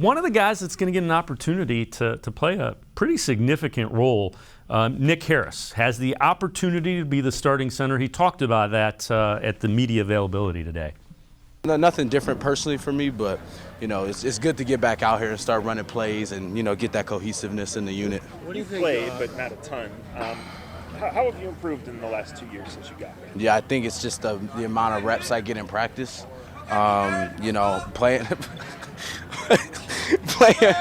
One of the guys that's going to get an opportunity to play a pretty significant role, Nick Harris, has the opportunity to be the starting center. He talked about that at the media availability today. No, nothing different personally for me, but it's good to get back out here and start running plays and get that cohesiveness in the unit. What do you played, but not a ton. How have you improved in the last 2 years since you got here? Yeah, I think it's just the amount of reps I get in practice. Playing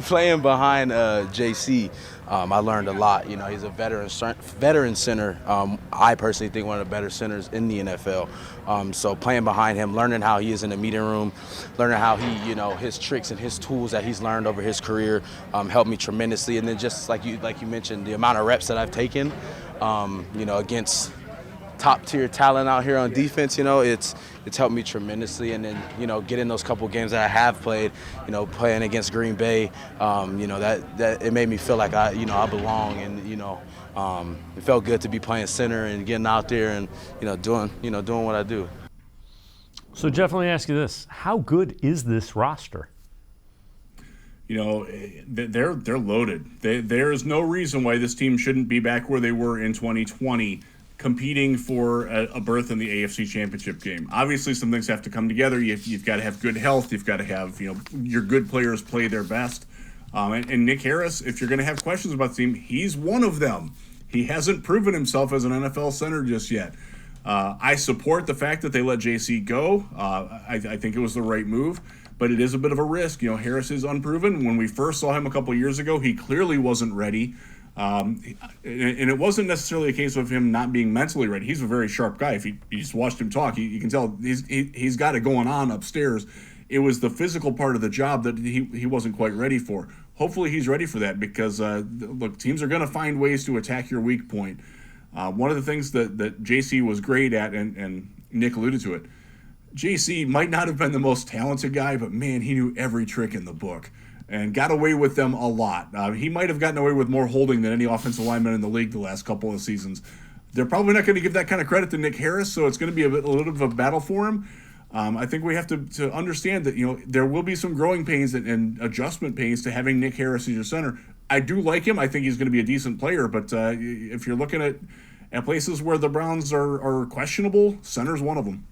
playing behind JC, I learned a lot. He's a veteran center. I personally think one of the better centers in the NFL. So playing behind him, learning how he is in the meeting room, learning how he, his tricks and his tools that he's learned over his career, helped me tremendously. And then just like you mentioned, the amount of reps that I've taken, against top-tier talent out here on defense, it's helped me tremendously. And then, getting those couple games that I have played, playing against Green Bay, that it made me feel like I belong, and it felt good to be playing center and getting out there and doing what I do. So Jeff, let me ask you this: how good is this roster? They're loaded. There is no reason why this team shouldn't be back where they were in 2020. Competing for a berth in the AFC Championship game. Obviously, some things have to come together. You've got to have good health. You've got to have your good players play their best. And Nick Harris, if you're going to have questions about the team, he's one of them. He hasn't proven himself as an NFL center just yet. I support the fact that they let JC go. I think it was the right move, but it is a bit of a risk. Harris is unproven. When we first saw him a couple years ago, he clearly wasn't ready. And it wasn't necessarily a case of him not being mentally ready. He's a very sharp guy. If you just watched him talk, you can tell he's got it going on upstairs. It was the physical part of the job that he wasn't quite ready for. Hopefully he's ready for that because, look, teams are going to find ways to attack your weak point. One of the things that JC was great at, and Nick alluded to it, JC might not have been the most talented guy, but, man, he knew every trick in the book and got away with them a lot. He might have gotten away with more holding than any offensive lineman in the league the last couple of seasons. They're probably not going to give that kind of credit to Nick Harris, so it's going to be a little bit of a battle for him. I think we have to understand that there will be some growing pains and adjustment pains to having Nick Harris as your center. I do like him. I think he's going to be a decent player, but if you're looking at places where the Browns are questionable, center's one of them.